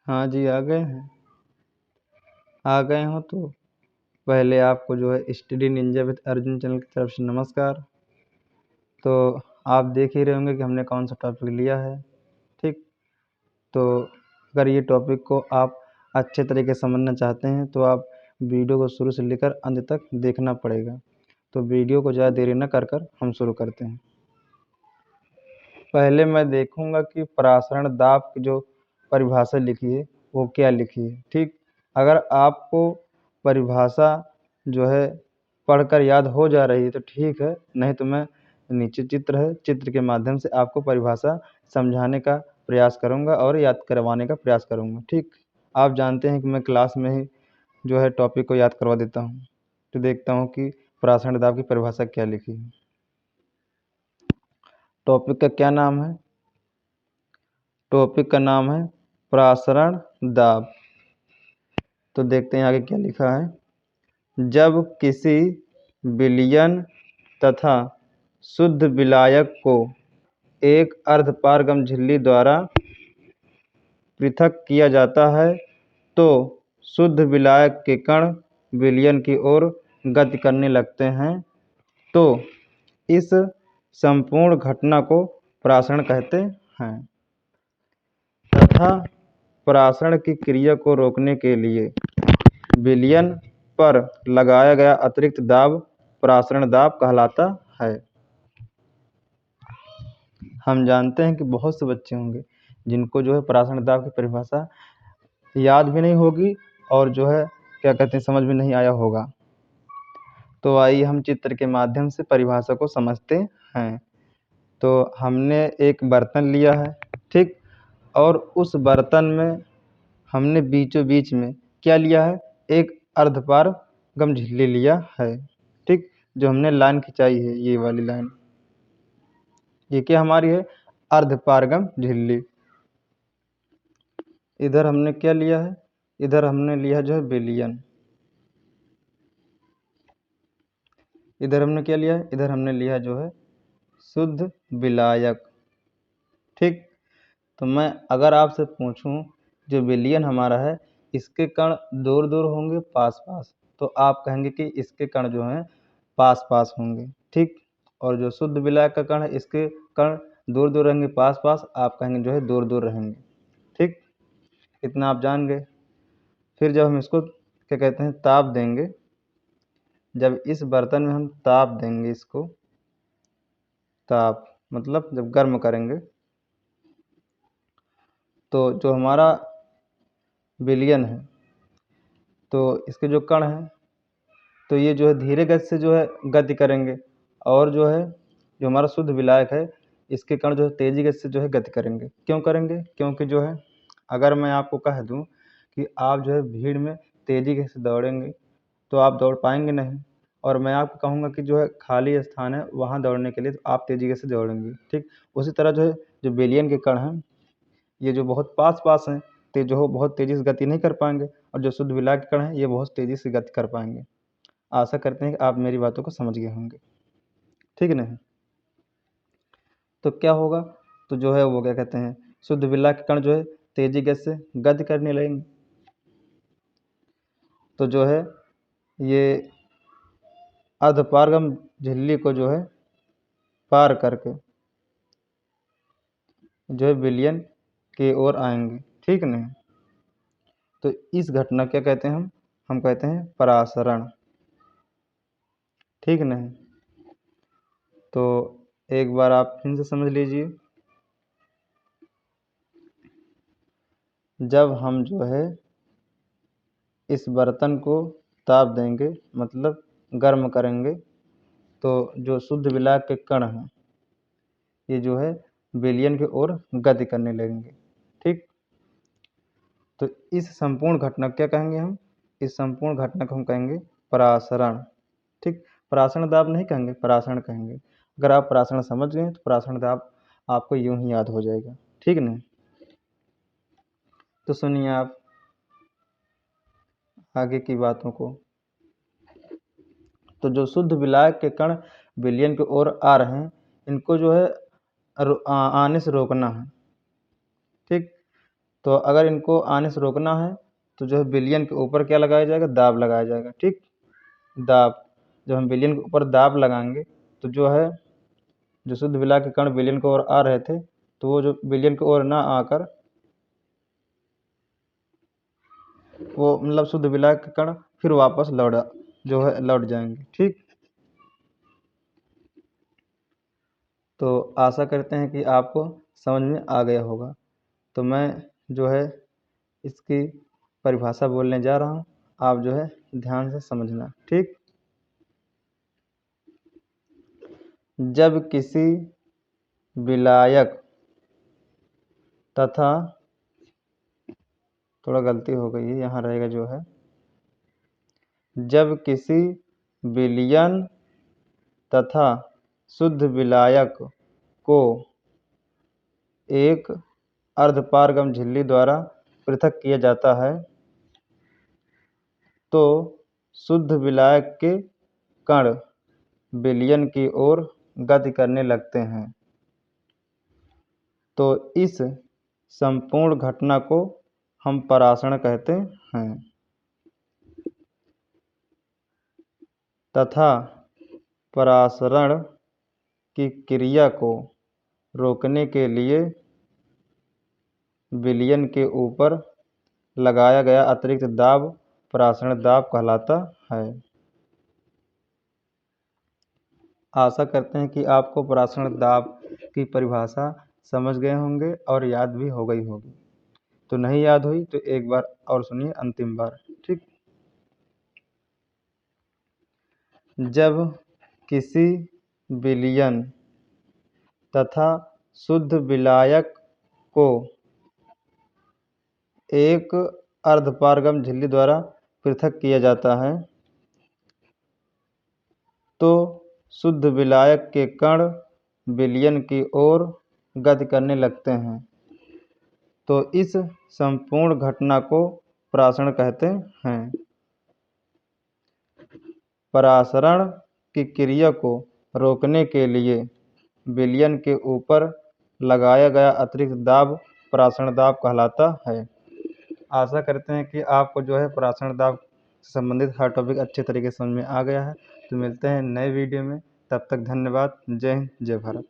हाँ जी, आ गए हैं। आ गए हो तो पहले आपको जो है study Ninja with Arjun channel की तरफ से नमस्कार। तो आप देख ही रहे होंगे कि हमने कौन सा टॉपिक लिया है, ठीक। तो अगर ये टॉपिक को आप अच्छे तरीके से समझना चाहते हैं तो आप वीडियो को शुरू से लेकर अंत तक देखना पड़ेगा। तो वीडियो को ज़्यादा देरी न कर हम शुरू करते हैं। पहले मैं देखूंगा कि परासरण दाब की जो परिभाषा लिखी है वो क्या लिखी है, ठीक। अगर आपको परिभाषा जो है पढ़कर याद हो जा रही है तो ठीक है, नहीं तो मैं नीचे चित्र है, चित्र के माध्यम से आपको परिभाषा समझाने का प्रयास करूंगा और याद करवाने का प्रयास करूंगा, ठीक। आप जानते हैं कि मैं क्लास में ही जो है टॉपिक को याद करवा देता हूँ। तो देखता हूँ कि परासरण दाब की परिभाषा क्या लिखी है। टॉपिक का क्या नाम है? टॉपिक का नाम है परासरण दाब। तो देखते हैं आगे क्या लिखा है। जब किसी विलयन तथा शुद्ध विलायक को एक अर्धपारगम झिल्ली द्वारा पृथक किया जाता है तो शुद्ध विलायक के कण विलयन की ओर गति करने लगते हैं, तो इस संपूर्ण घटना को परासरण कहते हैं। तथा परासरण की क्रिया को रोकने के लिए विलयन पर लगाया गया अतिरिक्त दाब परासरण दाब कहलाता है। हम जानते हैं कि बहुत से बच्चे होंगे जिनको जो है परासरण दाब की परिभाषा याद भी नहीं होगी और जो है क्या कहते हैं समझ में नहीं आया होगा। तो आइए हम चित्र के माध्यम से परिभाषा को समझते हैं। तो हमने एक बर्तन लिया है, ठीक। और उस बर्तन में हमने बीचों बीच में क्या लिया है? एक अर्धपारगम झिल्ली लिया है, ठीक। जो हमने लाइन खिंचाई है, ये वाली लाइन, ये क्या हमारी है? अर्धपारगम झिल्ली। इधर हमने क्या लिया है? इधर हमने लिया जो है विलयन। इधर हमने क्या लिया है? इधर हमने लिया जो है शुद्ध विलायक, ठीक। तो मैं अगर आपसे पूछूं जो विलयन हमारा है इसके कण दूर दूर होंगे पास पास, तो आप कहेंगे कि इसके कण जो हैं पास पास होंगे, ठीक। और जो शुद्ध विलायक का कण है इसके कण दूर दूर रहेंगे पास पास, आप कहेंगे जो है दूर दूर रहेंगे, ठीक। इतना आप जान गए। फिर जब हम इसको क्या कहते हैं ताप देंगे, जब इस बर्तन में हम ताप देंगे, इसको ताप मतलब जब गर्म करेंगे, तो जो हमारा विलयन है तो इसके जो कण हैं तो ये जो है धीरे गति से जो है गति करेंगे, और जो है जो हमारा शुद्ध विलायक है इसके कण जो है तेजी गति से जो है गति करेंगे। क्यों करेंगे? क्योंकि जो है अगर मैं आपको कह दूं कि आप जो है भीड़ में तेजी गति से दौड़ेंगे तो आप दौड़ पाएंगे नहीं, और मैं आपको कहूँगा कि जो है खाली स्थान है वहाँ दौड़ने के लिए तो आप तेजी गति से दौड़ेंगे, ठीक। उसी तरह जो है जो विलयन के कण हैं ये जो बहुत पास पास हैं तो जो हो बहुत तेज़ी से गति नहीं कर पाएंगे, और जो शुद्ध विलायक के कण हैं ये बहुत तेज़ी से गति कर पाएंगे। आशा करते हैं कि आप मेरी बातों को समझ गए होंगे, ठीक नहीं? तो क्या होगा? तो जो है वो क्या कहते हैं शुद्ध विलायक के कण जो है तेजी गति से गति करने लगेंगे, तो जो है ये अर्धपारगम झिल्ली को जो है पार करके जो है विलयन की ओर आएंगे, ठीक नहीं? तो इस घटना क्या कहते हैं हम कहते हैं परासरण, ठीक नहीं? तो एक बार आप फिर से समझ लीजिए। जब हम जो है इस बर्तन को ताप देंगे मतलब गर्म करेंगे, तो जो शुद्ध विलायक के कण हैं ये जो है विलयन की ओर गति करने लगेंगे, ठीक। तो इस संपूर्ण घटना क्या कहेंगे हम? इस संपूर्ण घटना को हम कहेंगे परासरण, ठीक। परासरण दाब नहीं कहेंगे, परासरण कहेंगे। अगर आप परासरण समझ गए तो परासरण दाब आपको यूं ही याद हो जाएगा, ठीक नहीं? तो सुनिए आप आगे की बातों को। तो जो शुद्ध विलायक के कण विलयन की ओर आ रहे हैं इनको जो है आने से रोकना है, ठीक। तो अगर इनको आने से रोकना है तो जो है विलयन के ऊपर क्या लगाया जाएगा, दाब लगाया जाएगा। ठीक, दाब, जब हम विलयन के ऊपर दाब लगाएंगे तो जो है जो शुद्ध विलायक के कण विलयन की ओर आ रहे थे तो वो जो विलयन की ओर ना आकर वो मतलब शुद्ध विलायक के कण फिर वापस लौट जाएंगे। ठीक, तो आशा करते हैं कि आपको समझ में आ गया होगा। तो मैं जो है इसकी परिभाषा बोलने जा रहा हूँ, आप जो है ध्यान से समझना। ठीक, जब किसी विलायक तथा, थोड़ा गलती हो गई है, यहाँ रहेगा जो है, जब किसी विलयन तथा शुद्ध विलायक को एक अर्धपारगम झिल्ली द्वारा पृथक किया जाता है तो शुद्ध विलायक के कण विलयन की ओर गति करने लगते हैं। तो इस संपूर्ण घटना को हम परासरण कहते हैं तथा परासरण की क्रिया को रोकने के लिए विलयन के ऊपर लगाया गया अतिरिक्त दाब परासरण दाब कहलाता है। आशा करते हैं कि आपको परासरण दाब की परिभाषा समझ गए होंगे और याद भी हो गई होगी। तो नहीं याद हुई तो एक बार और सुनिए, अंतिम बार। ठीक, जब किसी विलयन तथा शुद्ध विलायक को एक अर्धपारगम झिल्ली द्वारा पृथक किया जाता है तो शुद्ध विलायक के कण विलयन की ओर गति करने लगते हैं। तो इस संपूर्ण घटना को परासरण कहते हैं। परासरण की क्रिया को रोकने के लिए विलयन के ऊपर लगाया गया अतिरिक्त दाब परासरण दाब कहलाता है। आशा करते हैं कि आपको जो है परासरण दाब से संबंधित हर टॉपिक अच्छे तरीके से समझ में आ गया है। तो मिलते हैं नए वीडियो में, तब तक धन्यवाद। जय हिंद, जय भारत।